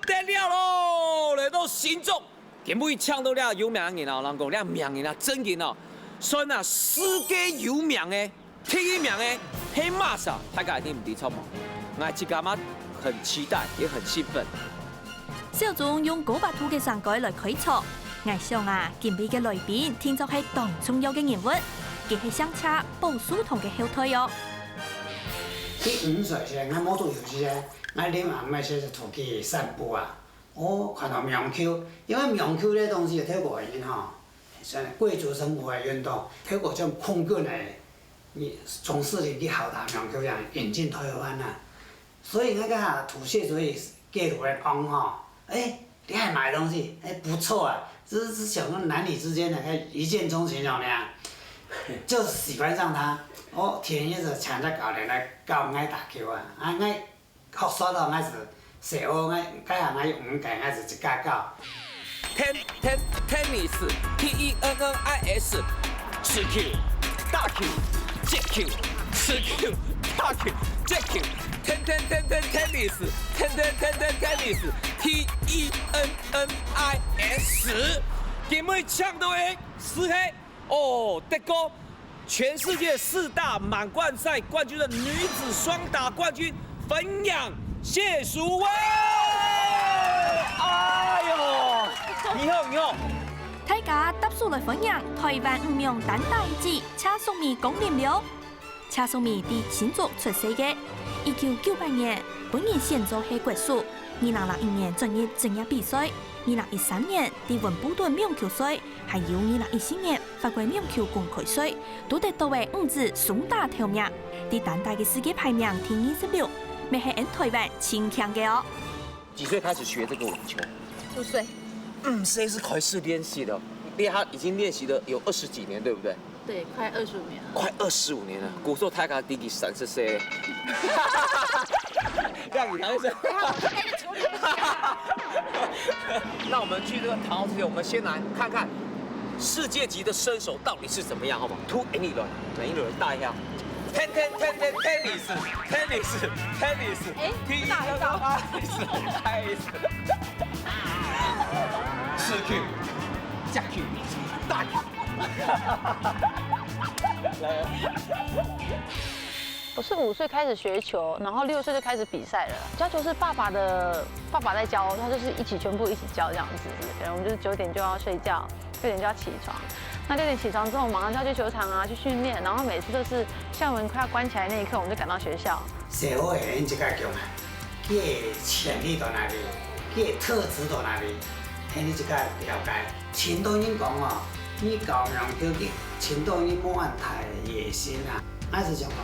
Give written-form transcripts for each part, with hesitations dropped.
得了喽！来到心中，今尾抢到了有名人哦，人讲了名人啊，真人哦，算啊世界有名的、第一名的黑马萨，大家一定唔知错嘛？我这家嘛很期待，也很兴奋。小钟用900兔嘅上改来开场，我想啊，今尾嘅来宾听作系当重要嘅人物，佢系相车保守同嘅后腿哦。去5岁时，我冇做游戏啊，我领阿妹先是出去散步啊。我看到苗球，因为苗球呢东西透过因吼，算贵族生活的运动，透过种空棍的，你从事的去好打苗球样引进台湾啊。所以那个土蟹所以给我来讲吼，你还买东西，不错啊，这是想说男女之间的一见钟情了呢，就喜欢上他。我天一直抢着教练来教我爱打球啊，我学耍到我是小学我家下我用5届我是一家教。Tennis TENNIS 吃 Q 大 Q 接 Q 吃 Q 大 Q 接 Q Tennis TENNIS今尾抢到的是黑哦，德国。全世界4大满贯赛冠军的女子双打冠军汾阳谢淑薇，哎呦，你好！大家搭数来分享台湾5名单打一子车淑美公认了。车淑美伫新竹出世嘅，1998年本人先做系国手，2001年进入职业比赛，2013年伫温布顿网球赛，还有2014年法国网球公开赛，都得到为5子双打头名。伫单打嘅世界排名第26，咪系按台湾前强嘅哦。几岁开始学这个网球5岁。谁是开始练习的？他已经练习了有20几年，对不对？对，快25年了。快25年了。古时候他刚弟弟30岁。让你谈一声。那我们去这个唐豪之前，我们先来看看世界级的身手到底是怎么样，好不好？2 any 轮，每一轮大一下。tennis，吃 Q， 加 Q， 大 Q。来。我是5岁开始学球，然后6岁就开始比赛了。教球是爸爸在教，他就是全部一起教这样子。我们就是9点就要睡觉，6点就要起床。那6点起床之后，马上就要去球场啊，去训练。然后每次都是校门快要关起来那一刻，我们就赶到学校。社会的因这个强啊，佢的潜力在哪里？佢的特质在哪里？你这个了解。前导演讲哦，你教苗球，你前导演冇安太野心啊，我是想讲。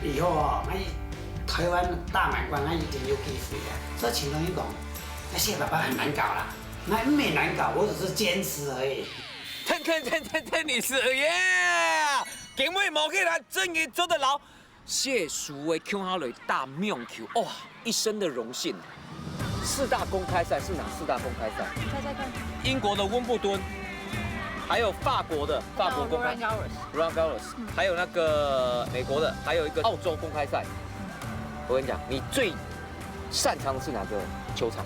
以后哦，台湾大满贯，一定有机会的。所以前导演讲，谢爸爸很难搞啦，没难搞，我只是坚持而已。tennis 耶！今尾毛起来真嘅做得牢。谢淑薇抢下来打网球，哇，一生的荣幸。4大公开赛是哪4大公开赛？你猜猜看。英国的温布顿。还有法国公开 Roland Garros， 还有那个美国的，还有一个澳洲公开赛。我跟你讲，你最擅长的是哪个球场？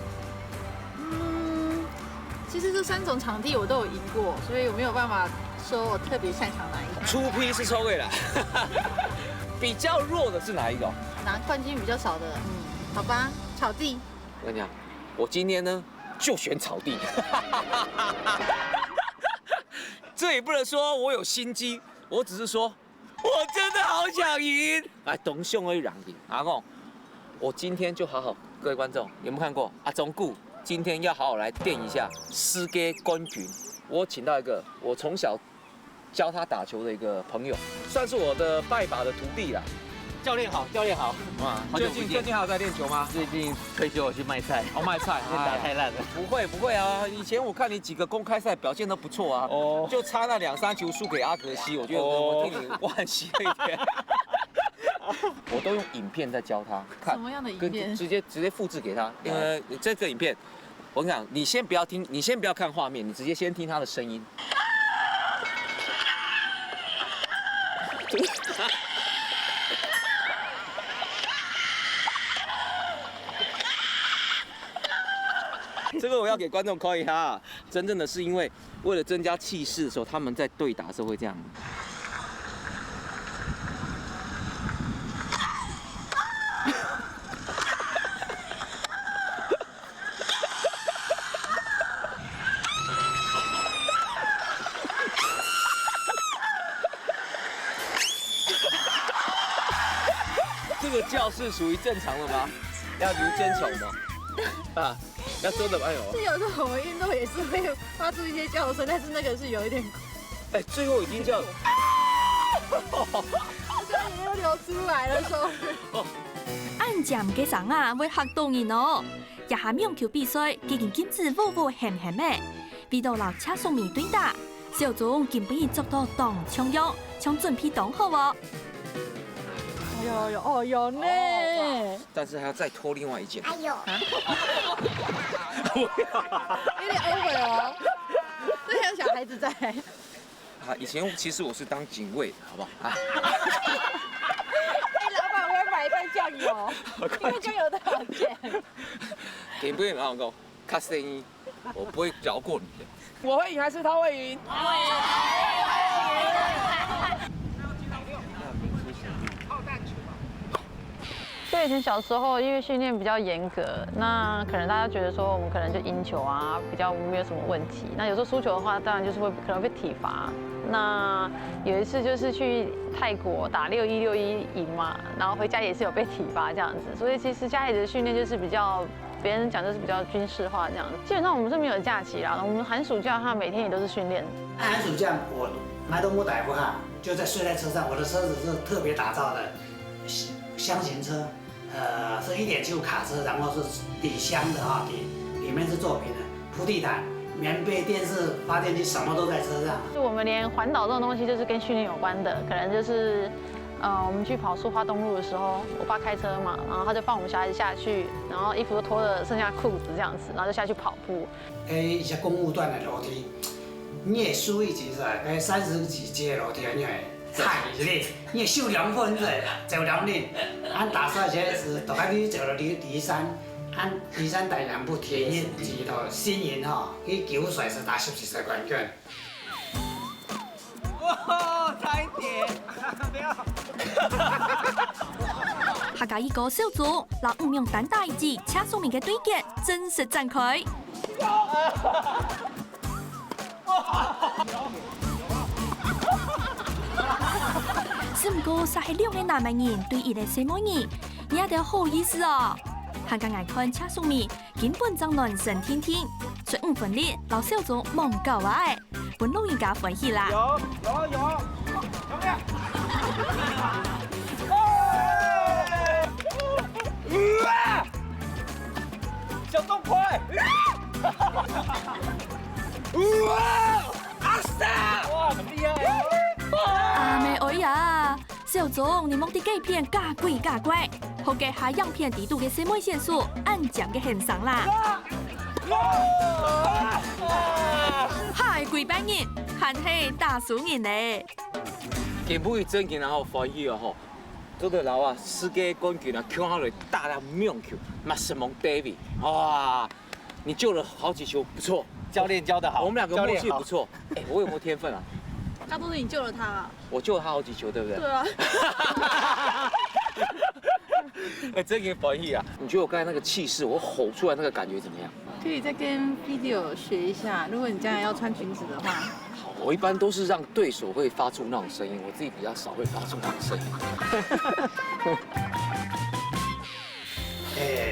其实这3种场地我都有赢过，所以我没有办法说我特别擅长哪一个。出批是抽位了。比较弱的是哪一个？拿冠军比较少的，好吧，草地。我跟你讲，我今天呢就选草地。这也不能说我有心机，我只是说，我真的好想赢。来，董兄而让赢，阿公，我今天就好好，各位观众有没有看过阿忠固？今天要好好来垫一下世界冠军。我请到一个我从小教他打球的一个朋友，算是我的拜把的徒弟啦。教练好，教练好。哇，最近还有在练球吗？最近退休我去卖菜。哦，卖菜，因为打太烂了。不会啊，以前我看你几个公开赛表现都不错啊。哦。就差那2、3球输给阿格西，我觉得我替你惋惜了一点。我都用影片在教他看。什么样的影片？直接复制给他，因为这个影片，我跟你讲，你先不要听，你先不要看画面，你直接先听他的声音。这个我要给观众看一下，真正的是因为为了增加气势的时候，他们在对打的时候会这样。这个叫是属于正常的吗？要如针虫吗？啊，要说的哎呦，是有时候我们运动也是会发出一些叫声，但是那个是有一点，哎，最后已经叫，刚已经流出来了说。按奖嘅上啊，会吓到人哦。一下网球比赛，已经禁止呜呜咸咸的，为到老车送面对打，小总根本已做到当枪样，将准备当好哦。有呢。但是还要再脱另外一件。哎呦，有点 over 哦，这像小孩子在。啊，以前其实我是当警卫的，好不好？啊。哎，老板，我要买一罐酱油，一罐酱油多少钱？给不给老公？卡声音，我不会饶过你的。我会赢还是他会赢？对，以前小时候因为训练比较严格，那可能大家觉得说我们可能就赢球啊，比较没有什么问题。那有时候输球的话，当然就是可能被体罚。那有一次就是去泰国打6-1赢嘛，然后回家也是有被体罚这样子。所以其实家里的训练就是比较，别人讲就是比较军事化这样子。基本上我们是没有假期啦，我们寒暑假它每天也都是训练。寒暑假我买东木逮不哈，就在睡在车上，我的车子是特别打造的箱型车。是1.75卡车，然后是底箱的哈，里面是做平的，铺地毯、棉被、电视、发电机，什么都在车上。就我们连环岛这种东西，就是跟训练有关的，可能就是，我们去跑苏花东路的时候，我爸开车嘛，然后他就放我们小孩子下去，然后衣服都脱了，剩下裤子这样子，然后就下去跑步。一些公务段的楼梯，你也输一级是吧？30几阶楼梯，你会踩一哩，你也受2分是走2哩。按打赛前是大概你走了離山，按離山第2步田徑至到新營吼，去球賽是打10次冠軍。哇，差一點，不要。客家一個小組，拿5名單打一記，車送面嘅對決正式展開。只唔過實係2個南蠻人對1個西門人，也得好意思哦。客家眼看車送面根本將暖身天天，出5分力，老小組忙搞啊！本老人家歡喜啦。有，小洞快！哇，阿三，哇，很厉害！阿妹哎呀，小總你摸啲幾片假鬼假怪，好嘅下樣片地度嘅細妹線數，按獎嘅很上啦。嗨，幾班人，看起大數人咧。今尾真嘅然後歡喜啊吼，這個老啊世界冠軍啊，搶下來大量命球，馬什蒙 David， 哇，你救了好幾球，不錯，教練教得好，我們兩個默契不錯。哎，我有沒有天分啊？大都是你救了他啊。我救了他好幾球，對不對？對啊。哎，真嘅歡喜啊！你覺得我剛才那個氣勢，我吼出來那個感覺怎麼樣？可以再跟 video 學一下，如果你將來要穿裙子的話。好，我一般都是讓對手會發出那種聲音，我自己比較少會發出那種聲音。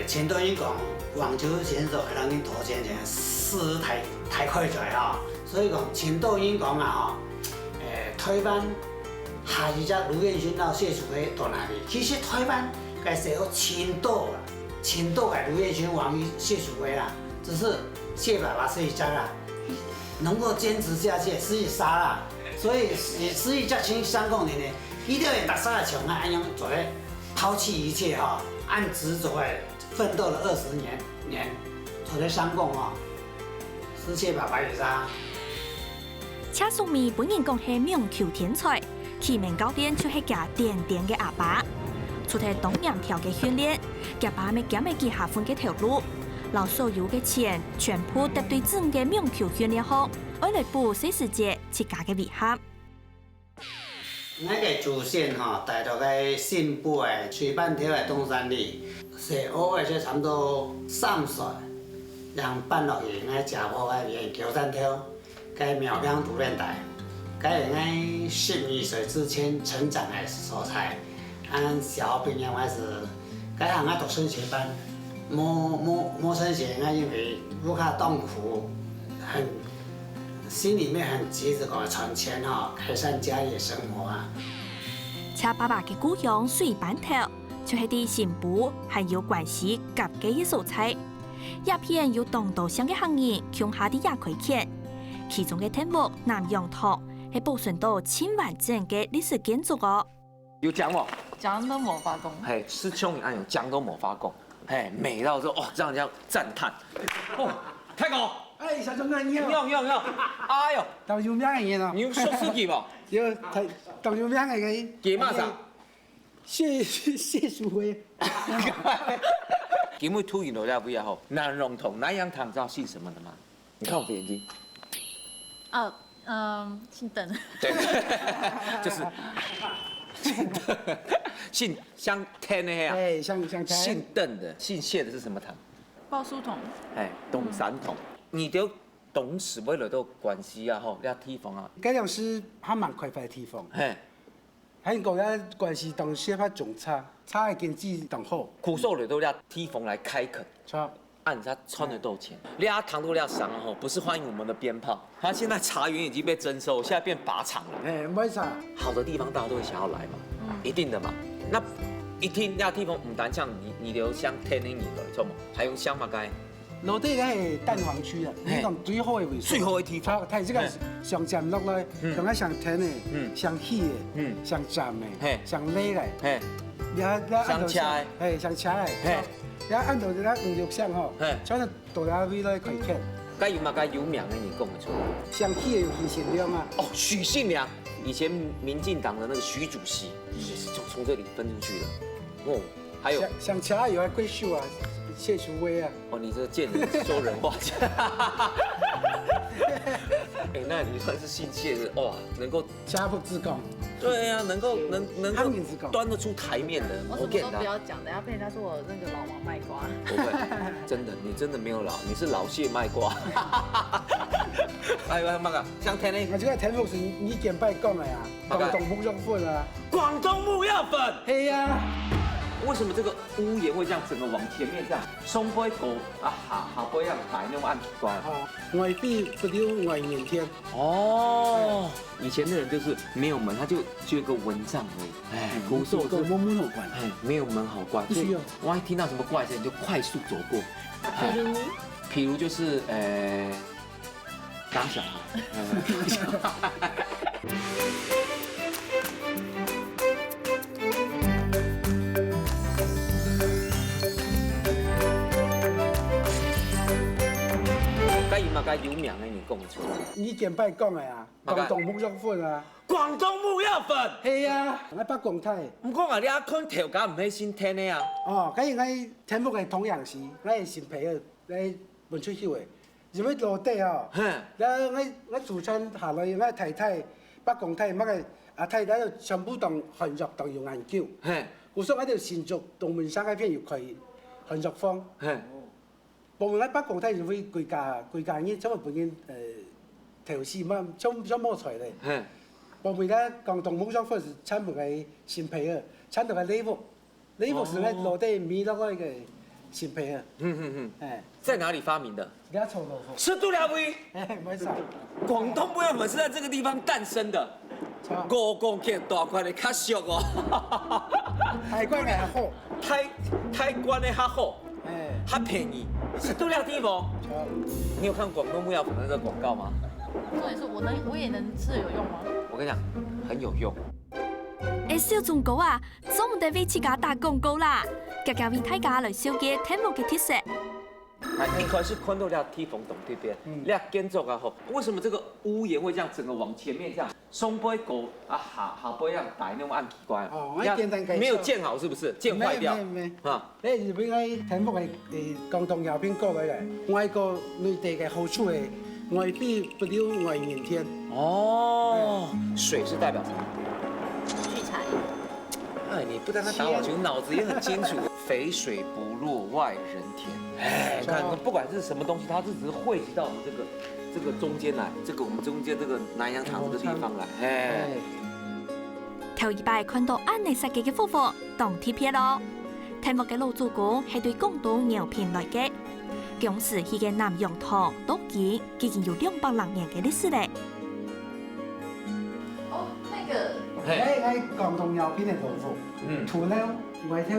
前段已講網球選手可能你頭前4太快咗啊，所以講前段已講啊台灣下一隻盧彥勳到謝淑薇到哪裡？其實台灣該是有前度啊，前度嘅盧彥勳、王瑜、謝淑薇啦，只是謝爸爸是一隻啦，能夠堅持下去是一殺啦，所以是一隻青3公年呢，一定要打殺嘅場啊，按樣做咧拋棄一切哈，按執着嘅奮鬥了20年，做咧3公哦，是謝爸爸一殺。車淑美本人講係網球天才，佢名教練就係家點點嘅阿爸。出喺東洋跳嘅訓練，佢爸咪減咪記下款嘅條路，老所有嘅錢全部得對整個苗球訓練好，愛來補四時節自家嘅遺憾。那个祖先吼，带到个新妇的水半条的东山里，细乌的就差不多3岁，让搬落去那食好个面桥山条，个苗疆土炼台，个那12岁之前成长的蔬菜，按小朋友还是个行啊读升学班，没升学，那因为不卡痛苦，很。心里面很急着搞存钱哈，改善家里的生活啊。且爸爸嘅故鄉水板頭，就係啲新婦係有關係夾嘅蔬菜，一片有當道上嘅行業，鄉下啲也可以見。其中嘅題目南洋堂係保存到千完整嘅歷史建築哦。有講喎，豇豆磨發工，嘿，是瓊影案有豇豆抹發工，嘿，美到說哦，讓人家讚嘆。哦，太高。哎，小鐘哥你好。你好，哎呦，當有名嘅人哦。你說司機喎？有睇當有名嘅叫乜啥？謝淑輝。因為突然落嚟比較好。南榕堂南洋堂知道姓什麼的嗎？你看我的眼睛。姓鄧。對，就是姓像天的呀。哎，像姓鄧的，姓謝的是什麼堂？報書堂。哎，東山堂。你都董事為了都關係啊，吼，你地方啊。嗰樣是還蠻開發嘅地方，嘿，喺講咧關係當時發仲差嘅經濟當好。苦受了都要地方來開墾，錯。按他賺得到錢。你要糖都要賞啊，吼，不是歡迎我們的鞭炮。他現在茶園已經被徵收，現在變靶場了。哎，唔係啥。好的地方大家都會想要來嘛，一定的嘛。那一聽那地方唔單像你留鄉天然的，錯嗎？還有鄉嘛該。落地咧係蛋黃區啊，呢個最好嘅位置。最好嘅地方。睇這個上站落來，同埋上甜嘅，上稀嘅，上站嘅，上喱嘅，上車嘅，係上車嘅，然後按到咧五六箱吼，將個大家位咧可以看。該有嘛該有名嘅你講得出來。上稀嘅有許信良啊。哦，許信良，以前民進黨的那個許主席也是從這裡分出去的。哦，還有上車有貴秀啊。謝淑薇啊！哦，你這見人說人話。哎，那你算是姓謝的哇，能夠家父之功。對呀，能夠端得出台面的。我什麼都不要講，等下被人家說我那個老王賣瓜。不會，真的，你真的沒有老，你是老謝賣瓜。哎，乜個？像天呢？我這個題目是你見拜講的呀，廣東木藥粉啊。廣東木藥粉。係呀。為什麼這個屋檐會這樣整個往前面這樣？松灰狗啊，下灰樣擺那種暗關。外壁不留外面天。哦，以前的人就是沒有門，他就一個蚊帳而已。哎，古時候是門好關。哎，沒有門好關。不需要。萬一聽到什麼怪聲，你就快速走過。譬如就是打小孩。該有名的你講出來。你見拜講的啊，廣東木藥粉啊。廣東木藥粉。係啊，我北廣泰。唔講啊，你阿坤條架唔係先聽的啊。哦，假如我題目係同樣時，我係新皮嘅，你問出竅嘅，因為落地哦。然後我祖親下來，我太太北廣泰乜嘅阿太太就全部當韓國當用研究。我說我條新竹東門山嗰邊要開韓國坊。部門喺北廣泰就會貴價呢，因為本身調試乜將摸出嚟。部門咧廣東木藥粉是產物係新皮嘅，產到係禮服是咧落地米落嗰個新皮嘅。在哪裡發明的？兩臭豆腐。吃度了味。唔係啥。廣東木藥粉是在這個地方誕生的。5公斤大塊的較俗哦。台關嘅好。台關的較好。它便宜，是度量地方。你有看廣東木藥粉的那個廣告嗎？重點是我也能吃有用嗎？我跟你講，很有用。小眾哥啊，總唔得為自家打廣告啦，格為大家來了解題目嘅特色。你可是看到了梯缝洞这边，你建筑啊吼，为什么这个屋檐会这样整个往前面这样？松杯狗啊，下杯样摆那种按奇怪哦，我简单介绍没有建好是不是？建坏掉没。啊？你日本嘅题目係共同药品講嘅，外國內地嘅好處係外必不留外面天。哦，水是代表什么？聚财。哎，你不但他打网球，脑子也很清楚。肥水不落外人田。哎，看不管是什么东西，它是只是汇集到我们这个中间来，我们中间这个南洋场这个地方来。哎，頭一擺看到安尼設計嘅夫婦當貼片咯。題目嘅老主公係對廣東牛片來嘅，當時佢嘅南洋堂都已經有200多年嘅歷史咧。哦，那个喺共同藥品嘅豆腐，土呢外頭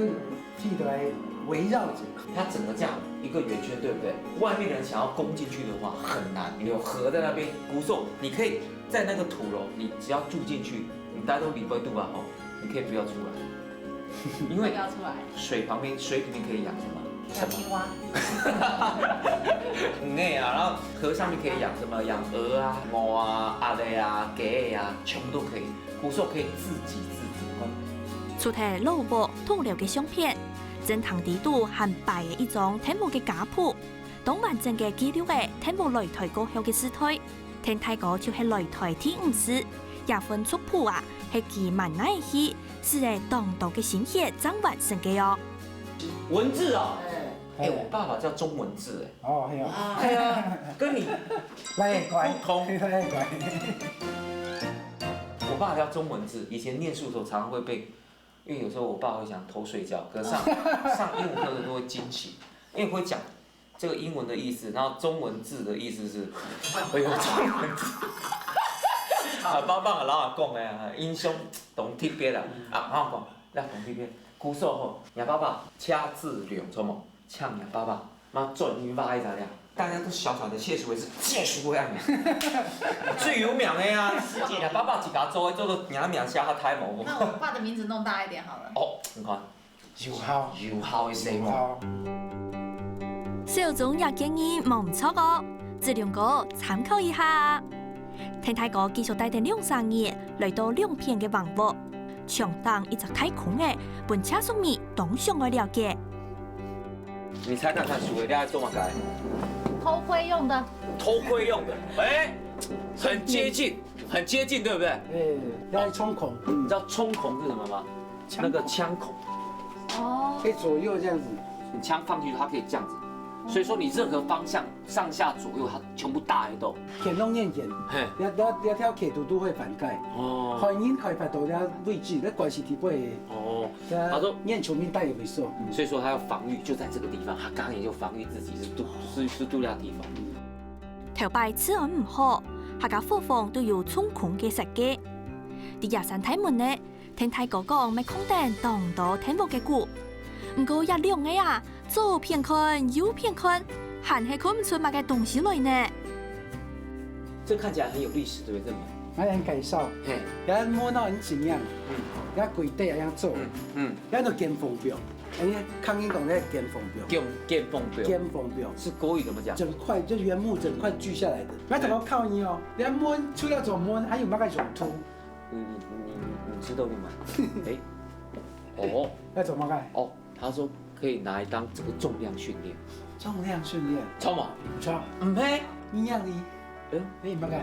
剃到係圍繞着。它整个这样一个圆圈，对不对？外面的人想要攻进去的话很难，有河在那边，古兽，你可以在那个土楼，你只要住进去，你待到礼拜度吧吼，你可以不要出来，因为不要出来，水旁边水里面可以养什么？养青蛙。啊，然后河上面可以养什么？养鹅啊、猫啊、鸭类啊、鸡啊，全部都可以。古兽可以自给自足。出題老母土料嘅相片。正堂地度和擺嘅一種題目嘅家譜，當完整嘅記錄嘅題目擂台過後嘅時代，聽太哥就係擂台第5次，也分族譜啊，係其蠻耐戲，是係當道嘅新血掌握成嘅哦。文字哦，哎，我爸爸叫中文字哎。哦，係啊。係啊，跟你不同。我爸叫中文字，以前念书的时候常常会背。因为有时候我爸会想偷睡觉，可是上英文课的都会惊喜，因为会讲这个英文的意思，然后中文字的意思是，哎呦中文字，啊爸爸老阿讲的，英雄懂特别啦，啊老阿讲，咱懂特别，古时候伢爸爸掐字两错嘛，呛伢爸爸，妈转音发一咋样？大家都小小的谢淑薇是谢淑薇啊，最有名的呀！伢爸爸一家做个伢名写较太模糊。那我爸的名字弄大一点好了。哦，你看，友好的姓嘛。小總也建議冇唔錯個，這兩個參考一下。聽太哥繼續帶定2-3年來到2片嘅王國，長當一隻太空嘅本車上面當上我了解。你猜看看，淑薇在做嘛改？偷窥用的。偷窥用的，哎，很接近，很接近，对不对？要冲孔，你知道冲孔是什么吗？那个枪孔。哦。可以左右这样子。你枪放进去，它可以这样子。所以说你任何方向，上下左右，它全部打得到。鉗弄眼眼，你跳鉗都会反盖。哦。反应可以拍到了位置，那关系体会。哦。他说眼球面带也会受，所以说他要防御，就在这个地方，他刚刚也就防御自己是度假地方。頭擺治安唔好，客家夫婦都要充孔嘅設計。啲夜山睇門呢，聽太哥講咪空定當到聽冇嘅故，唔過一兩個啊，左片看右片看，還係看唔出乜嘅東西來呢。這看起來很有歷史，對不對？我人介紹，人摸到人怎樣，人跪地咁樣做，人就見風表。人家康英講的見風表，見風表，見風表是國語怎麼講？整塊就原木整塊鋸下來的，那怎麼靠你哦？人家摸除了怎麼摸，還有乜個用途？你知道嗎？哎，哦，要怎麼幹？哦，他說可以拿來當這個重量訓練。重量訓練？超嘛？超？唔係，一樣的。你乜幹？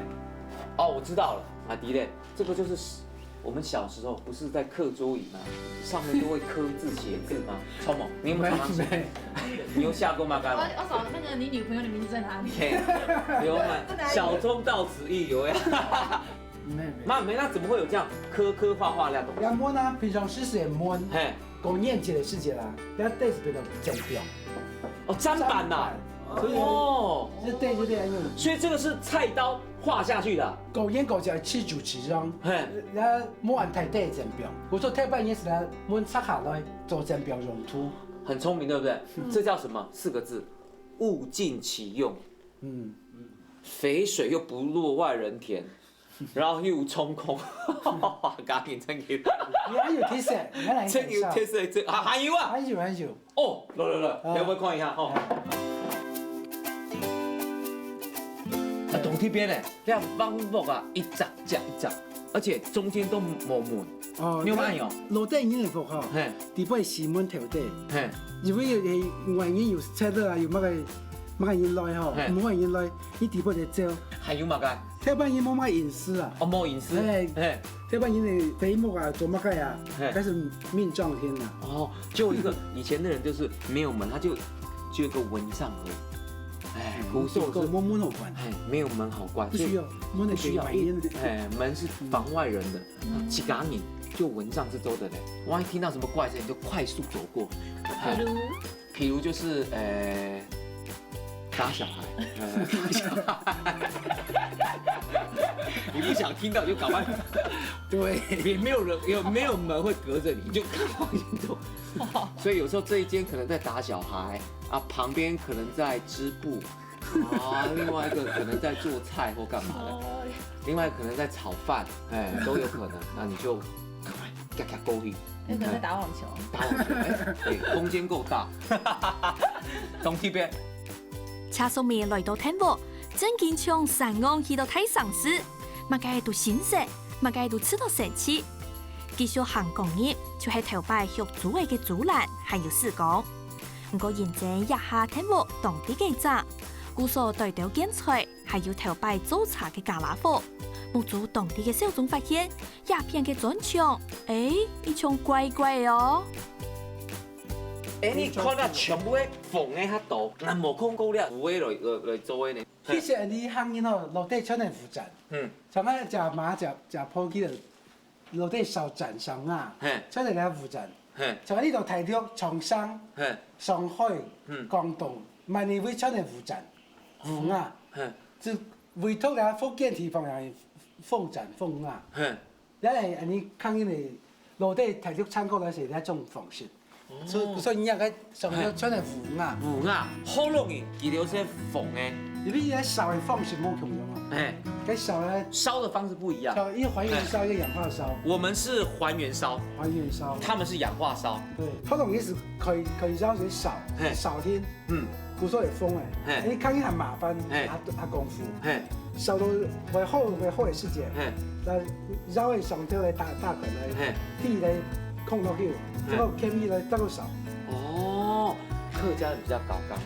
哦，我知道了，阿迪嘞，這個就是我們小時候不是在課桌椅嗎？上面都會刻字寫字嗎？超猛，你有沒有常常寫？你有下過嗎？幹嘛？我找那個你女朋友的名字在哪裡？有嗎？小鐘到此一遊呀！沒，那怎麼會有這樣刻畫那種？要摸呢，平常時也摸。嘿，狗念節的事情啦，要對是比較正標。哦，砧板呐。哦，是对，所以这个是菜刀画下去的。狗眼狗脚吃主持中，然后摸完太对正标。我说太半夜是来摸插下来做正标用途，很聪明，对不对？这叫什么？4个字，物尽其用。肥水又不落外人田，然后又冲空。赶紧真嘅。你还有特色，真有特色，还有啊？还有。哦，来，要不要看一下？哦。这边呢，你看网木啊，一扎加一扎，而且中间都冇门。哦，你有冇有？落底已經係服吼，嘿，底部係四門頭底，嘿，如果係外面有車的啊，有乜嘅人來吼，冇乜人來，你底部就照。还有嘛个？台灣人冇乜隱私啊。哦，冇隐私。哎嘿，台灣人嘅飛牧啊，做乜嘅啊，開始命撞天啦。哦，就一个以前的人就是没有门，他就一个蚊帐而已。哎，古时候是冇門好關，哎，没有门好关，不需要，門係給外人的。哎，门是防外人的，几嘎你就蚊帐之周的嘞。万一听到什么怪声，你就快速走过。譬如就是打小孩，打小孩。你不想听到就赶快，對，也没有人，没有门会隔着你，你就赶快往前走。所以有时候这一间可能在打小孩啊，旁边可能在织布啊，另外一个可能在做菜或干嘛的，另外可能在炒饭，哎，都有可能。那你就赶快嘎嘎勾去。有可能在打网球。打网球，哎，对，空间够大。从这边。车淑美來到天幕，真見從山岸去到睇城市，乜嘅都新鮮，乜嘅都吃到神奇。繼續行工業，就係頭擺學組位嘅主欄，還有施工。不過現在一下天幕當地嘅站，故所對到建材，還有頭擺做茶嘅加拉貨。目睹當地嘅小眾發現，一片嘅磚牆，一牆怪怪哦。哎，你看到全部的缝的遐多，那无空够了，有的来做的呢。其實你行人吼，落地穿係負責，像我食馬食鋪起來，落地燒斬上啊，穿係嚟負責。像呢度提到長沙、上海、廣東、萬里會穿係負責，負啊，就委託嚟福建地方係鳳斬鳳啊，因為你行人嚟落地提到參考嚟是一種方式。所以你個上面穿係符啊，符啊，好容易記到些縫嘅。你比喺燒嘅方式冇同樣啊。哎，跟燒咧燒的方式不一樣。一個還原燒，一個氧化燒。我們是還原燒，還原燒。他們是氧化燒。對，好容易是可以燒水燒，燒天，古所謂風誒。你看一很麻煩，下功夫。燒到為好嘅時間，但燒喺上頭嚟大盆嚟，地嚟控落去。这个天意来当个少哦，客家人比较搞刚哦，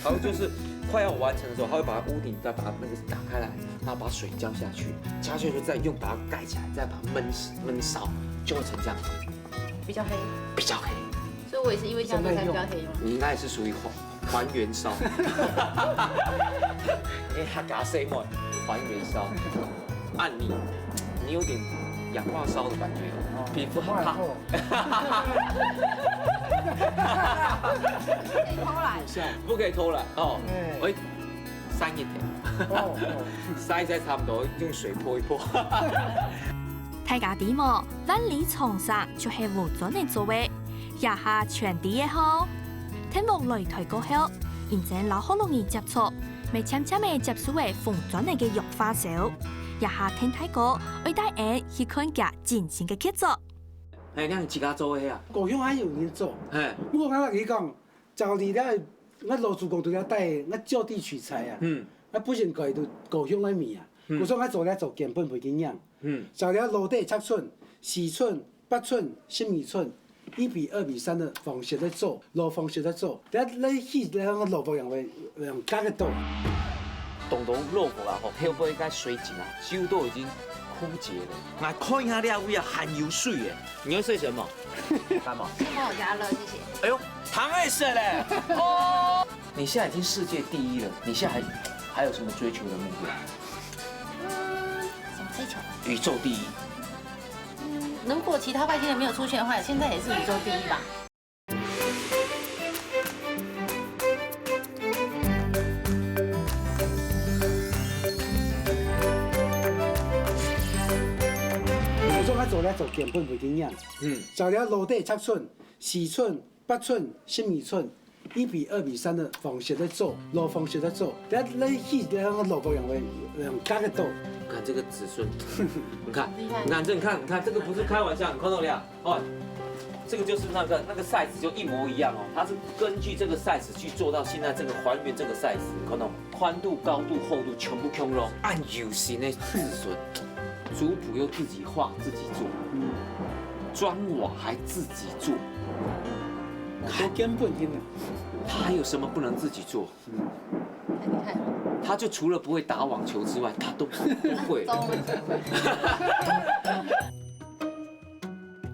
然后就是快要完成的时候，他会把屋顶再把那个打开来，然后把水浇下去，浇下去再用把它盖起来，再把它焖烧，就会成这样子。比较黑。比较黑。所以我也是因为这样子才比较黑吗？你应该也是属于还原烧。因为他给他 say more 还原烧，按你有点氧化烧的感觉哦，皮肤很烫。可以偷懒，不可以偷懒哦。喂，散一点，塞差不多，用水泼一泼。大家知冇？咱里床上就係無準嘅座位，一下全地嘅好。天幕擂台過後，現在老好容易接觸，未悄悄嘅接觸嘅縫準嚟嘅玉花手。一下聽太過，我帶人去看佢真正嘅傑作。哎，你自家做嘅啊？故鄉還有人做。哎，我啱你講，就你咧，我羅主公都要帶，我就地取材啊。我本身佢都故鄉嘅面啊，故所我做咧做根本袂緊樣。就了落地7寸、4寸、8寸、12寸，1:2:3的方式在做，落方式在做。你起兩個落方樣會用加個度。懂得落火啦，吼，會不會應該水緊啊？幾乎都已經枯竭了。來看一下呢位啊，含油水耶！你會睡什麼？幹嘛？幫我加熱，謝謝。哎呦，糖愛色嘞！哦，你現在已經世界第一了，你現在還有什麼追求的目標？什麼追求？宇宙第一。如果其他外星人沒有出現的話，現在也是宇宙第一吧。我做咧做根本袂緊樣。就了落地7寸、4寸、8寸、12寸，1:2:3的方式在做，落方式在做。你起兩個落方樣會用加個度。看這個子孫，你看這，你看，這個不是開玩笑，你看到了哦。这个就是那个 size 就一模一样哦，它是根据这个 size 去做到现在这个还原这个 size， 可能宽度、高度、厚度全部控拢，按有形的自损，族谱又自己画自己做，砖瓦还自己做，都根本性的。他还有什么不能自己做？太厉害了。他就除了不会打网球之外，他都会。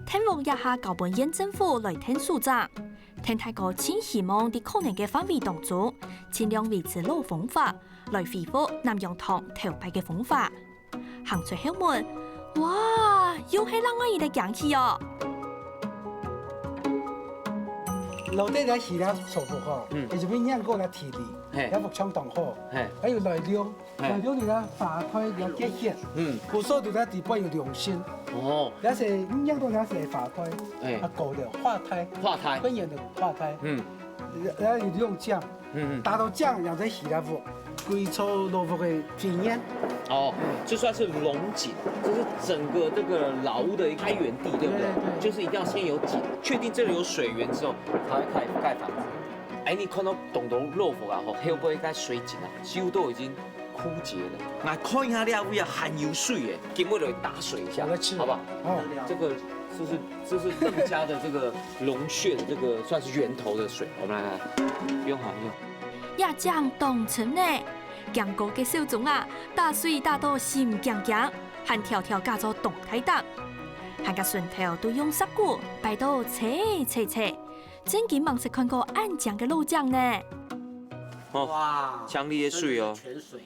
天王一下交本县政府来听署长，天太哥请希望在可能嘅範圍當中，盡量維持老風法，來恢復南洋堂頭擺嘅風法。行出後門，哇，又係讓我哋嘅講起哦！老底咧是咧錯誤吼，你做咩樣過來提理，一幅槍當好，還有內量，內量你咧化開了結血，有時候就咧地板有良心，有時樣到有時化開，啊搞了化胎，本人的化胎，然後你用醬，打到醬，然後再洗咧服，歸粗老服嘅經驗。哦，就算是龙井，这是整个这个老屋的一个开源地，对不对？就是一定要先有井，确定这里有水源之后，才会开始盖房子。哎，你看到懂得肉佛啊，吼，会不会该水井啊，几乎都已经枯竭了。那看一下那位啊，含油水耶，给我来打水一下，好不好？这个这是邓家的这个龙穴的这个算是源头的水，我们来，不用好用。也將當成呢。強國嘅小種啊，打水打到心驚驚，還條條加咗動態檔，還個順頭都用濕骨擺到切，真見望是看過安醬嘅老醬呢。哇，強力的水哦。泉水。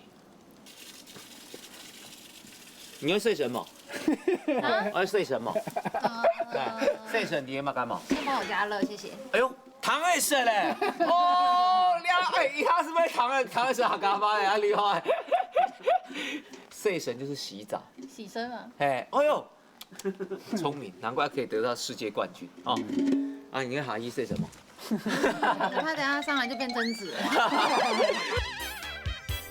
你會睡什麼？會睡什麼？睡什麼？你要幹嘛？先幫我加熱，謝謝。哎呦！糖會食咧，哦，他是不是糖會食客家話咧？厲害！睡神就是洗澡，洗身嘛。哎呦，聰明，難怪可以得到世界冠軍哦。啊，你跟哈伊睡什麼？我怕等下上來就變真子了。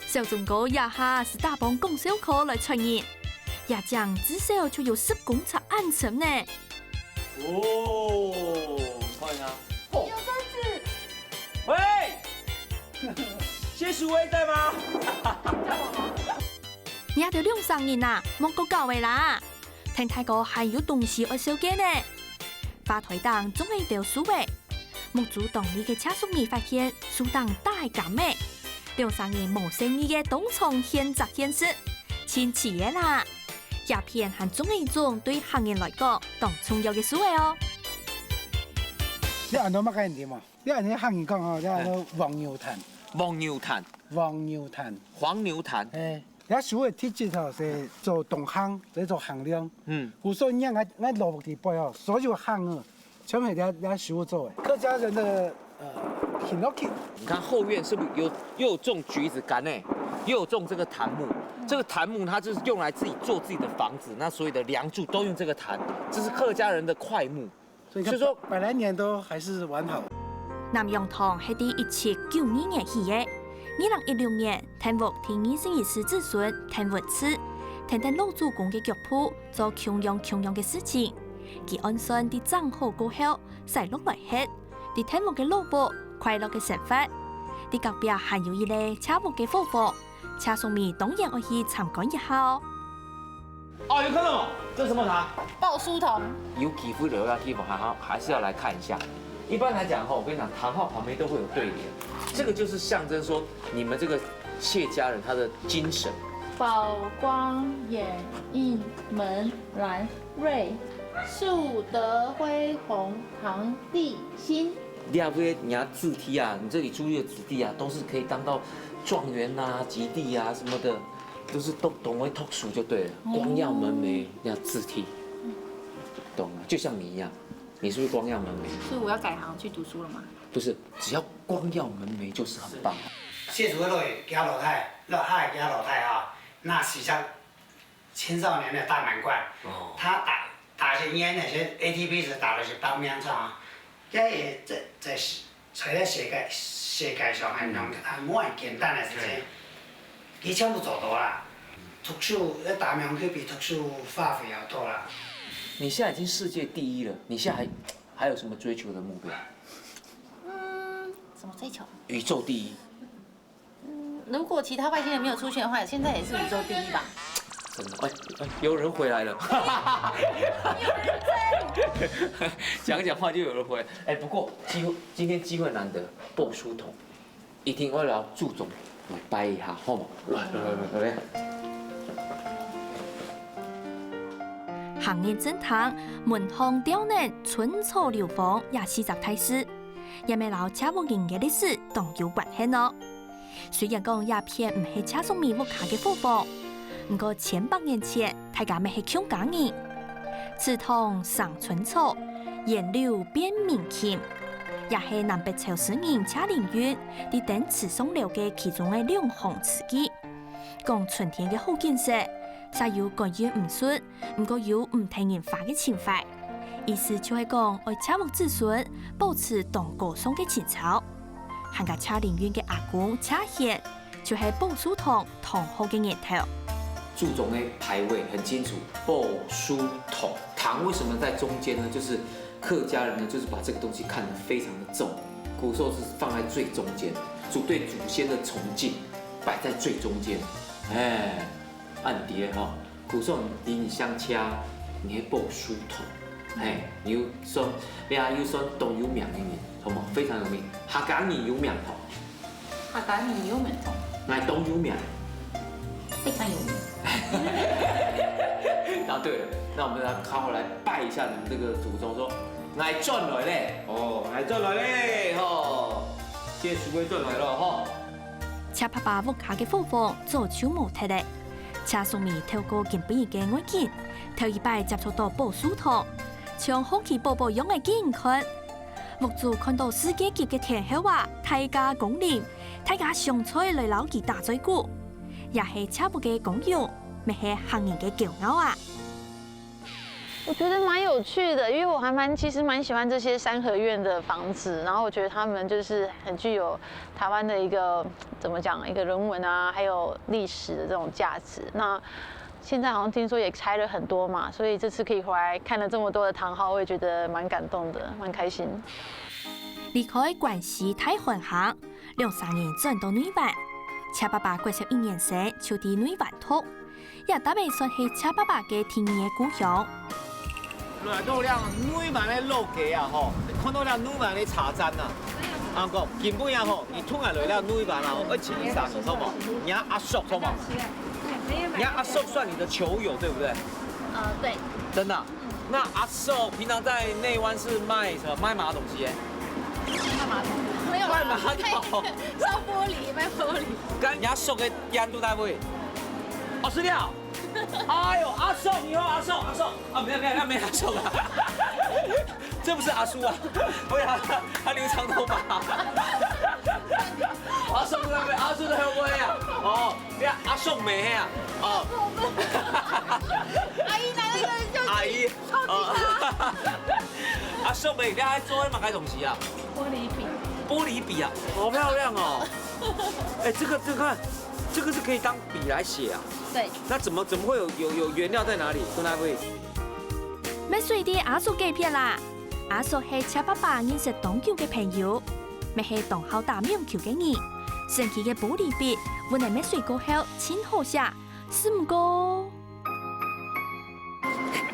小中國也下是大幫供銷課來傳言，也將至少就有10公尺安全呢。哦，看下。有真子。喂，謝淑薇在嗎？也得兩三年啦，莫個搞嘅啦。聽太哥還有東西要小嘅呢。花台檔總係條數嘅，木主動力嘅車速兒發現數檔大減咩？兩三年冇生意嘅東廠現責現實，前期嘅啦。鴉片係總係一種對行業來講當重要嘅數嘅哦。你按到乜概念嘛？你按你行業講哦，你按到黃牛炭。黃牛炭。你數嘅體質哦是做動行，嚟做衡量。有時候你按落地背哦，所有行哦，全部你數做嘅。客家人的很 OK。你看後院是不是又有種橘子乾呢？又有種這個檀木。這個檀木它就是用來自己做自己的房子，那所有的梁柱都用這個檀，這是客家人的檜木。所以說100年都還是完好。南洋堂係第1792年起嘅，2016年天福天24子孫天福賜，天老祖公嘅腳譜做窮樣嘅事情，佢安順啲帳號過後，細落來吃，啲天福嘅老婆快樂嘅生活，啲隔壁還有一類車福嘅夫婦，車送咪當然可以參觀一下哦。哦，有看到嗎？這是什麼糖？報書童。有幾副留下地方，還是要來看一下。一般來講，我跟你講，堂號旁邊都會有對聯，這個就是象徵說你們這個謝家人他的精神。寶光眼映門蘭瑞，樹德恢弘堂弟心。第二位，你要字體啊，你這裡出去的子弟啊，都是可以當到狀元啊、及第啊什麼的。都是都懂會讀書就對了，光耀門楣要字體，懂了，就像你一樣，你是不是光耀門楣？所以我要改行去讀書了嗎？不是，只要光耀門楣就是很棒。謝淑薇落去行老太，行老太啊，那是像青少年的大滿貫。他打些煙那些 ATP 是打的是當面仗啊，也在除了世界上係用冇人簡單的事情。佢全部做到啦，讀書一打名佢比讀書花費要多啦。你現在已經世界第一了，你現在还有什么追求的目标？什么追求？宇宙第一。如果其他外星人没有出现的话，现在也是宇宙第一吧？真的，有人回来了。讲讲话就有人回来。不过今天机会难得，报书童，一定我要祝总来拜一下，好吗？来。行业正堂，门巷刁难，春草流芳，也是集大师，也咪老车木人嘅历史都有关系咯。虽然讲鸦片唔係車淑美屋下嘅火房，不過千百年前大家咪係強家人，刺桐生春草，沿柳變明琴，也係南北朝詩人車靈運啲等詞宋流嘅其中嘅兩項詞句，講春天嘅好景色。才有個樣唔順，唔過有唔聽人話嘅情懷。意思就係講，愛車木子孫保持當歌頌嘅情操。行個車靈運嘅阿公車賢，就係寶書堂堂後嘅年頭。注重的排位很清楚，宝书筒堂为什么在中间呢？就是客家人呢，就是把这个东西看得非常的重，古时候是放在最中间，对祖先的崇敬摆在最中间，按碟哈，古时候你相掐，你宝书筒，你又说都有名的人，好冇？非常有名，客家人有名头，客家人有名头，乃都有名。非常有名。然后对了，那我们来靠来拜一下你们这个祖宗，说来转来嘞，来转来嘞，谢徐贵转来了哈。車爸爸屋下嘅火房做手模特例，車淑美透過見本嘅愛見，頭一擺接觸到寶書堂，將好奇寶寶用嘅見看，屋主看到世界級嘅天后話大家公認，大家上菜嚟撈佢大嘴鼓。也是車部嘅功用，咪係行人嘅驕傲啊！我觉得蛮有趣的，因为我其实蛮喜欢这些三合院的房子，然后我觉得他们就是很具有台湾的一个怎么讲，一个人文啊，还有历史的这种价值。那现在好像听说也拆了很多嘛，所以这次可以回来看了这么多的堂号，我也觉得蛮感动的，蛮开心。離開關西太韓行，2-3年轉到女灣。車爸爸91年生，就喺女灣讀，也特別算係車爸爸嘅天然故鄉。來到了女灣嘅路街啊，看到了女灣嘅茶棧啊，講根本啊你突然來了女灣啊，而且你啥子好冇？你阿叔好冇？你阿叔算你的球友對不對？對。真的？那阿叔平常在內灣是賣什麼？賣馬桶機？賣馬桶。沒有賣馬桶。燒玻璃，賣玻璃。跟阿叔嘅煙都在位。哦，是了。哎呦，阿叔你好，阿叔啊，没有阿叔啊，这不是阿叔啊，不要他留长头发。阿叔在位，阿叔在位啊，哦，你阿叔没啊，哦。阿姨拿那个就阿姨，阿叔没，你喺做乜嘅東西啊？玻璃筆。玻璃筆啊，好漂亮哦。哎，這個看。這個是可以當筆來寫啊？對。那怎麼會有原料在哪裡？都哪位？咩水啲阿叔幾片啦？阿叔係車爸爸認識當橋嘅朋友，咪係當好打網球嘅人。神奇嘅玻璃筆，換嚟咩水過後清好寫，是唔過？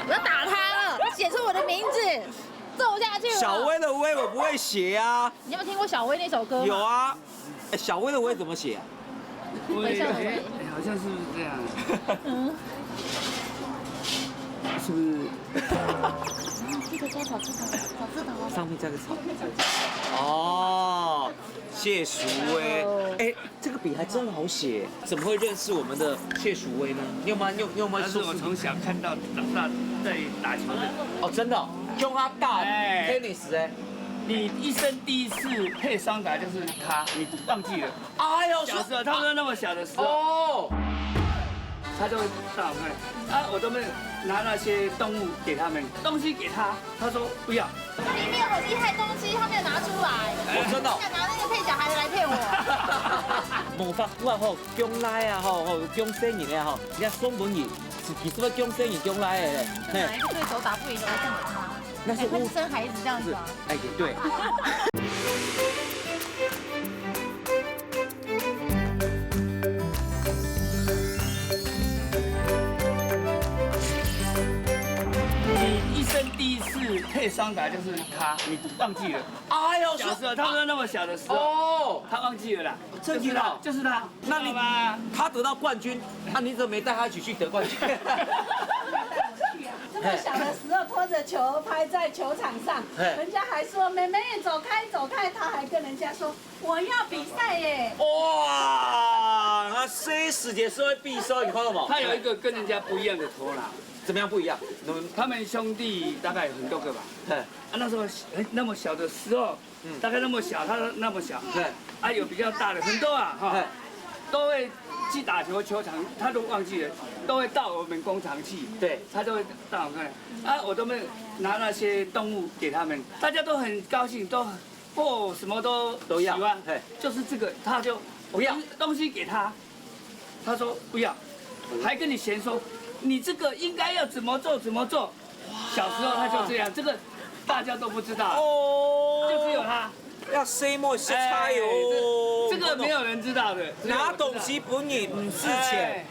我要打他了，他寫出我的名字，揍下去了。小薇的薇我不會寫啊。你有沒有聽過小薇那首歌？有啊。哎，小薇的薇怎麼寫啊？微笑的微，好像是不是這樣？嗯，是不是？記得加草字頭，上面加個草。哦，謝淑薇。哎，這個筆還真好寫，怎麼會認識我們的謝淑薇呢？你有嗎？那是我從小看到長大在打球的。哦，真的、哦？用他打 tennis 哎。你一生第一次配雙打就是他，你忘記了？哎呦，小時候，他們那麼小的時候，哦，他就會打我們啊，我都沒有拿那些動物給他們，東西給他，他說不要。它裡面有很厲害東西，他沒有拿出來。我真的。想拿那個配小孩的來騙我。魔法我講來啊講生意啊人家宋文儀其實要講生意講來的。哪一個對手打不贏，我送給他。那是会生孩子这样子吗？哎，对。你一生第一次配双打就是他，你忘记了？哎呦，小时候，他说那么小的时候，哦，他忘记了啦。真的啊就是他。那你他得到冠军，那你怎么没带他一起去得冠军？这么小的时候拖着球拍在球场上，人家还说妹妹走开走开，他还跟人家说我要比赛耶。哇，那谁时间是会必收，你看到吗？他有一个跟人家不一样的投篮，怎么样不一样？他们兄弟大概很多个吧。那时候那么小的时候，大概那么小，他那么小。有比较大的很多啊，哈，都会去打球球场，他都忘记了，都会到我们工厂去。对，他都会到我们我都没拿那些动物给他们，大家都很高兴，都什么都喜欢。就是这个，他就不要东西给他，他说不要，还跟你嫌说你这个应该要怎么做怎么做。小时候他就这样，这个大家都不知道，就只有他。要 say more 是差哟，这个没有人知道的。拿东西不你不是钱，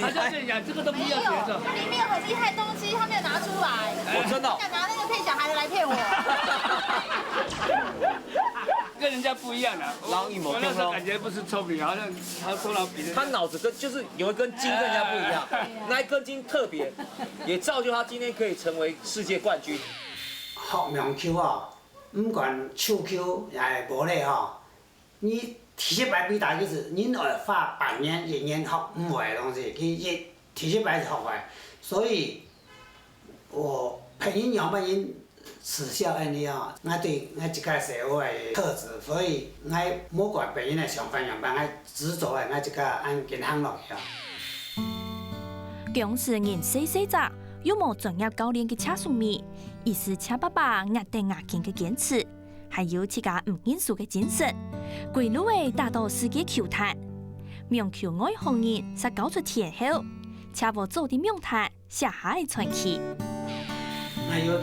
他就这样，这个都不要钱的。它里面有很厉害的东西，他没有拿出来。我真的。想拿那个骗小孩的来骗我。跟人家不一样啊，我那时候感觉不是聪明，好像他头脑比人。他脑子就是有一根筋跟人家不一样，那一根筋特别，也造就他今天可以成为世界冠军。学名球啊！不管手球也无咧吼，你提起牌比大个子，恁会花半年一年学唔会的东西，佢提起牌是学会，所以我陪恁养伴恁耻笑安尼哦，我对我一个社会的特质，所以我莫怪别人来上班养班，我执着的我一个按健康落去啊。强是年细细只，又冇专业教练嘅车上面。亦是车爸爸压定牙劲嘅坚持，还有自家唔认输嘅精神，规路诶打到世界球坛。名球爱好人才搞出天后，车无做啲名坛下下嘅传奇。我要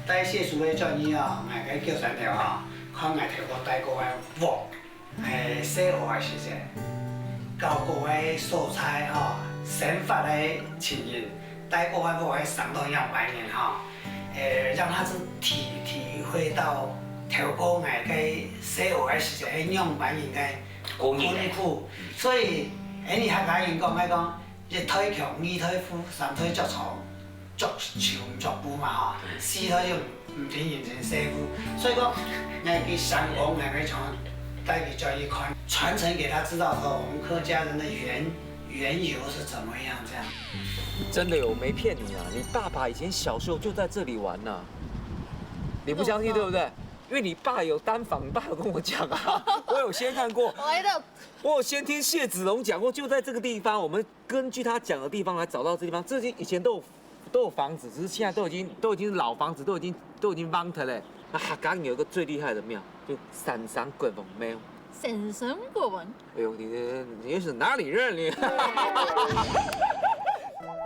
带谢书嘅作业哦，我嘅叫三条哦，看我头个带过嘅鑊，细學嘅時陣，教過嘅素材哦，生發嘅情形。带过我还上到100年哈，让他是体会到头哥爱个生活的时阵，迄200年个辛苦，所以你客家人讲，一腿強，二腿苦，三腿足長，足長足富嘛哈，四腿就唔變形成師傅，所以講愛佢上網愛佢從帶佢教育傳承給他知道說我們客家人的緣由是怎麼樣這樣。真的有，我没骗你啊！你爸爸以前小时候就在这里玩呐，你不相信对不对？因为你爸有单访，你爸有跟我讲啊，我有先看过，我有先听谢子龙讲过，就在这个地方，我们根据他讲的地方来找到这地方，这些以前都有房子，只是现在都已经是老房子，都已经荒特嘞。那哈港有一个最厉害的庙，就三山国王庙。三山国王？哎呦，你是哪里人你？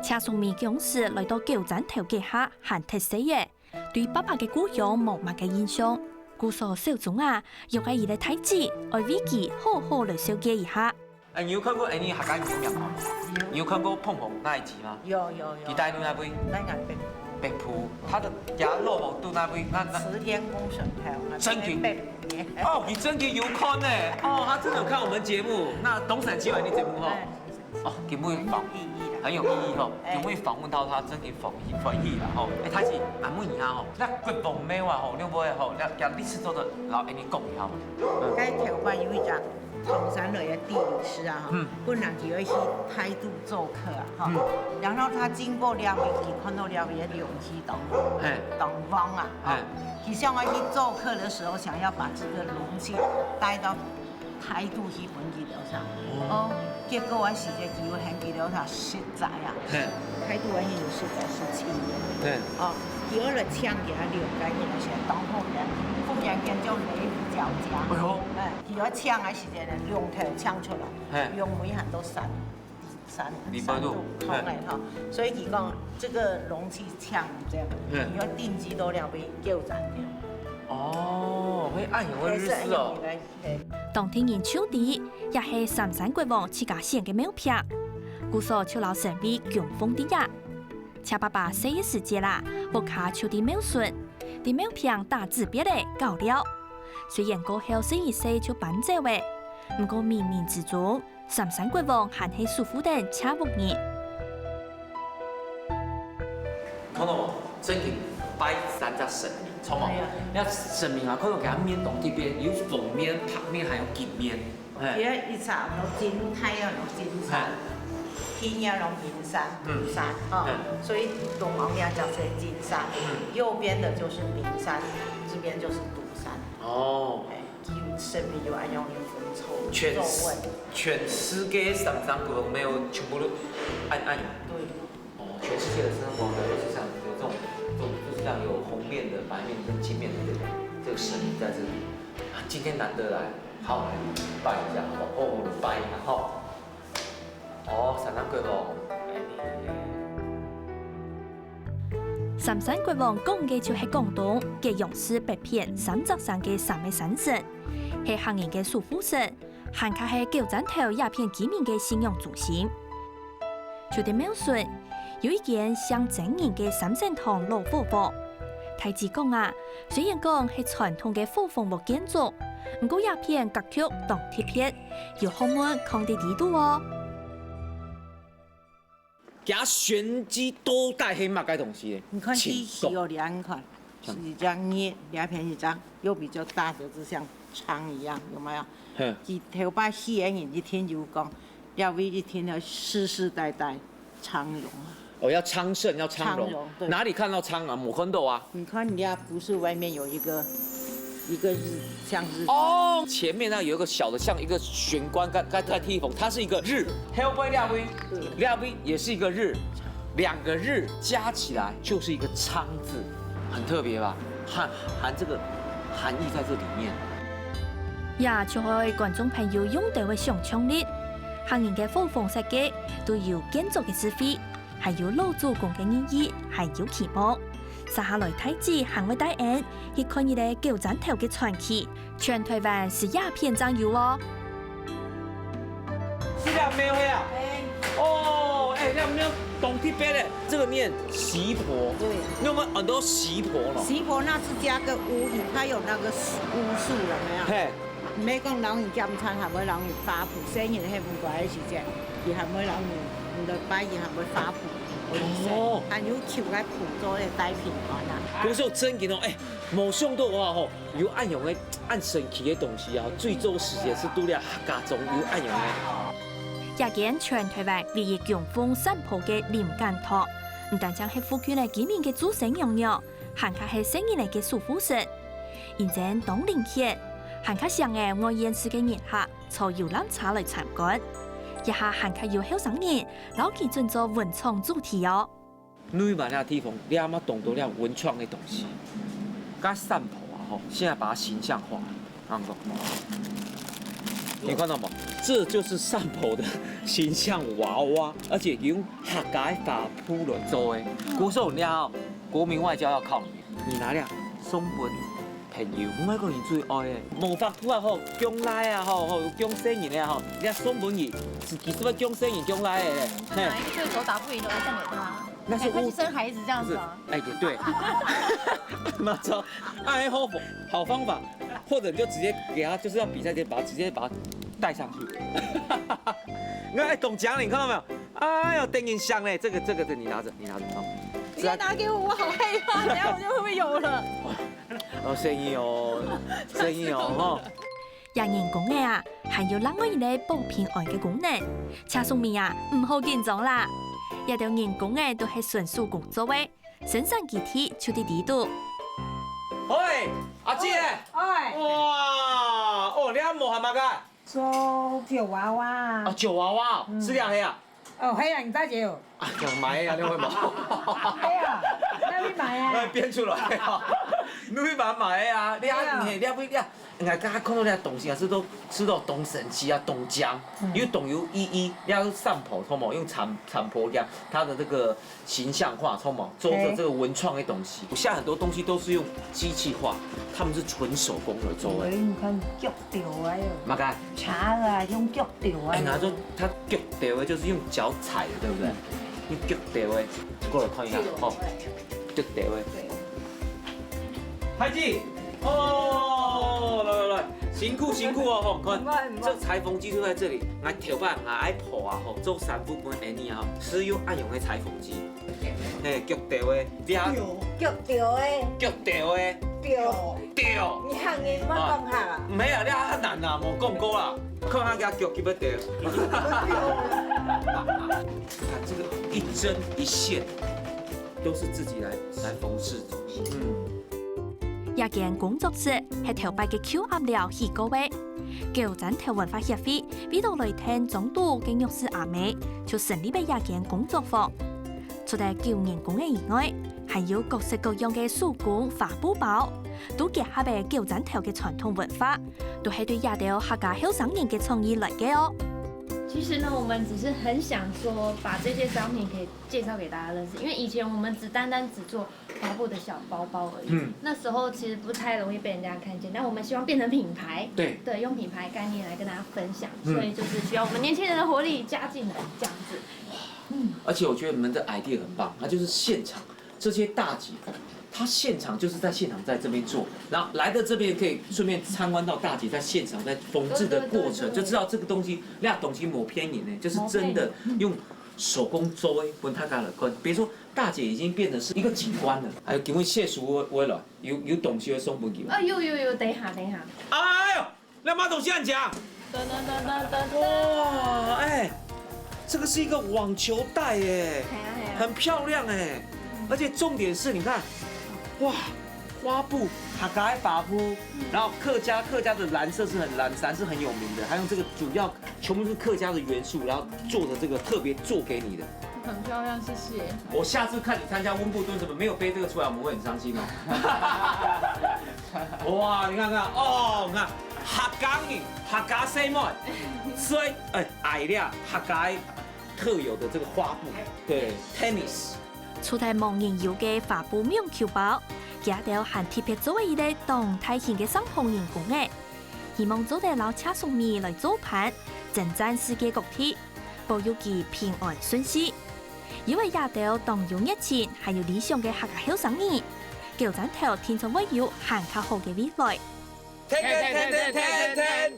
车上面强势来到九站頭家下行特死嘅，對爸爸嘅故鄉冇乜嘅印象。故所小眾啊，又係伊嚟睇字，愛為佢好好嚟小解一下。你有看過你客家演員嗎？你有看過碰碰那一集嗎？有。你帶你那邊？那個北浦，他的家落冇到那邊，那慈天公神台。真嘅。哦，你真嘅有看呢？哦，他真的有看我們節目。那董事長幾位你節目吼？哦，根本訪很有意義吼，根本訪問到他真嘅歡喜啦吼。他是阿妹兒吼，那國王廟啊吼，你買吼，那歷史做得老安尼講一下嘛。該條班有一隻唐山來的地理師啊，本來就要去態度做客啊，哈，然後他經過了解，看到了解龍溪東方啊，其實我去做客的時候，想要把這個龍溪帶到態度去本地樓上，結果我是個機會喺記樓上實在啊，態度我係有實在是親人，第二個搶嘅係了解嘅係當後人，福建人叫雷雨交加，第二搶嘅時間呢，龍頭搶出來，用每行都散， 3度通的哈，所以伊讲这个容器呛这样，你要定机都了被纠缠掉。哦，会按钮会日式哦。当天人手底也是三山国王自家选嘅庙片，故所就老神秘强风的呀。cha爸爸4月时节啦，我卡秋的庙顺，的庙片大字别嘞搞了。虽然过后4月4就搬走喂，不过冥冥之中，三山国王还是束缚等恰木人。看到冇？真嘅拜3只神明，错冇？那神明啊，可能给他面洞这边有凤面、白面，还有金面。而家一查攞金太陽攞金山，天要攞銀山、独山啊，所以东王庙叫做金山，右边的就是明山，这边就是独山。哦，有神明有按用有分抽全世界三山国王没有全部都按。对。哦，全世界的三山国王都是像有这种就是像有红面的、白面跟金面的这个神明在这里。啊，今天难得来。好，来拜一下，好不好？哦，拜一下，好。哦，三山国王。三山国王讲嘅就係廣東嘅勇士北片三隻山嘅3位山神，係行人嘅守護神，還卡係九站頭鴉片居民嘅信仰中心。就啲描述有一間像真人嘅三聖堂老火房，太子講啊，雖然講係傳統嘅火房木建築。唔過鴉片格局當貼片，有好門抗地地度哦。给它玄机都带黑马该东西。你看地皮有2款，是这样捏，两片是这样，又比较大的，就像仓一样，有没有？一头把戏演一天就讲，要为一天要世世代代昌荣啊。哦，要昌盛，要昌荣。哪里看到昌啊？没看到啊。你看人家不是外面有一个日，像日哦，前面那有一个小的，像一个玄关该梯缝，它是一个日，还有不廖威，廖威也是一个日，2个日加起来就是一个昌字，很特别吧？含这个含义在这里面。也就係觀眾朋友用到嘅想象力，行人嘅火房設計都有建築嘅智慧，還有老祖公嘅意義，還有期望。接下來睇住行為大恩，亦看佢哋九站頭嘅傳奇，全台灣是鴉片戰友哦。是兩面會啊？哦，哎，兩面懂特別的，這個念席婆。對，你有沒有很多席婆呢？席婆那是加個巫語，它有那個巫術了沒有？嘿。唔係講人去監餐，係咪人去花圃？生日喺唔怪嘅時節，而係咪人去唔對擺，而係咪花圃？哦，還有求來捕捉的帶品款啊！嗰時候真見到，哎，冇想到話吼，有按用嘅按神奇嘅東西啊，最終時節是拄了客家中有按用嘅。一間全台灣利益強風山坡嘅林間堂，唔單止係附近嘅居民嘅祖先娘娘，還卡係生意嚟嘅守護神。現正當林縣，還卡上嘅外縣市嘅人客坐遊覽車來參觀。一下還卡有後生人，老佢準做文創主題哦。女版那地方，你阿媽懂得了文創的東西，跟山坡啊吼，現在把它形象化，你看到嗎？這就是山坡的形象娃娃，而且用客家法鋪來做的。古時候你看，國民外交要靠你拿了松本。朋友，每個人最愛嘅，無法度啊吼，將來啊吼，將生意啊吼，你送本兒，其實要將生意將來嘅。哪一個對手打不贏都會送給他，那是他去生孩子這樣子啊？哎，也對，沒錯，愛好方法，或者你就直接給他，就是要比賽前直接把他帶上去。你看，懂獎你看到沒有？哎呦，燈影香嘞，這個你拿着哦。你要拿給我，我好害怕，等下我就會不會有了？哦，生意哦，人人講嘅啊，還有另外一類保平安嘅功能。車送面啊，唔好緊張啦，一條人工嘅都係純屬工作嘅，身上機體就喺呢度。喂，阿姐，哎，哇，哦，你阿毛係咪㗎？做酒娃娃。啊，酒娃娃，是兩個啊？哦，係啊，唔得酒。啊，買啊，你會冇？係啊，那你買啊？編出來啊！女版买的啊，你看刚看到那东西啊，是都东神鸡啊，东江，有东有一，要上坡，通冇用产婆给它的这个形象化，通冇做这个文创的东西。现在很多东西都是用机器化，他们是纯手工而做的。你看脚掉啊哟，嘛个茶啊用脚掉啊。他说他脚掉的就是用脚踩的，对不对？用脚掉的，过来看一下，哦，脚掉的。太极。哦，来，辛苦哦吼！看，这裁缝机就在这里，来条板爱破啊吼，做3副本 N 啊吼，是用爱用的裁缝机。嘿，脚掉的，脚掉的，脚掉的，掉。你喊你莫讲下。没啊，你较难啊，无讲过啦，看下脚去要掉。看这个一针一线，都是自己来缝制的。一件工作室係頭擺嘅 Q 壓料起高位，舊枕頭文化協會俾到來聽總督嘅玉師阿妹，就成立咗一間工作坊。除咗舊人工嘅以外，還有各式各樣嘅手工發布包，都結合咗舊枕頭嘅傳統文化，都係對亞洲客家後生人嘅創意嚟嘅哦。其实呢，我们只是很想说，把这些商品可以介绍给大家认识，因为以前我们只做发布的小包包而已。那时候其实不太容易被人家看见，但我们希望变成品牌，对，用品牌概念来跟大家分享，所以就是需要我们年轻人的活力加进来，这样子。而且我觉得你们的 idea 很棒，它就是现场这些大姐。他现场就是在现场在这边做，然后来的这边可以顺便参观到大姐在现场在缝制的过程，就知道这个东西那东西抹偏影呢，就是真的用手工做的，跟他家的跟，比如说大姐已经变成是一个景观了，还有因为谢叔我了有东西会送不给我。有，等一下。哎呦，那马董先生讲，哇，哎，这个是一个网球袋耶，很漂亮哎，而且重点是你看。哇，花布、客家的发布，然后客家的蓝色是蓝山是很有名的，还用这个主要全部是客家的元素，然后做的这个特别做给你的，很漂亮，谢谢。我下次看你参加温布顿什么没有背这个出来，我们会很伤心哦。哇，你看哦，你看客家人、客家西门，所以矮料客家特有的这个花布，对 ，tennis。除咗望人有嘅發布棉球包，加到還特別做一啲動態型嘅生紅人工嘅，希望做啲老車送米來做盤，征戰世界各地，保佑其平安順遂。因為亞洲當用熱情，還有理想嘅客家後生人，舊枕頭天生會有更加好嘅未來。Tennis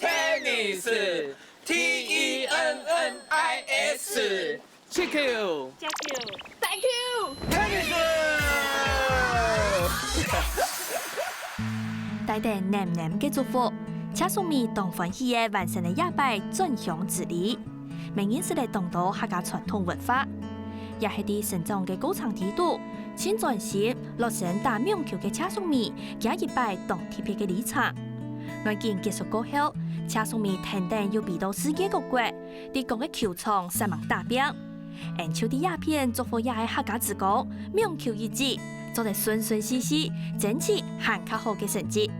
TENNIS。Thank you. Thank you. 帶定黏黏嘅祝福，車送米當歡喜嘅完成嘅一擺尊享之禮，明顯是嚟當到客家傳統文化，也係啲成長嘅高層地度，先轉時落成大苗橋嘅車送米，加一擺當特別嘅禮場。外見結束過後，車送米停定要俾到世界各國，啲國嘅球場實猛大變。按照啲鴉片祝福也係客家之光，苗橋一致，做得順順利利，爭取更加好嘅成績。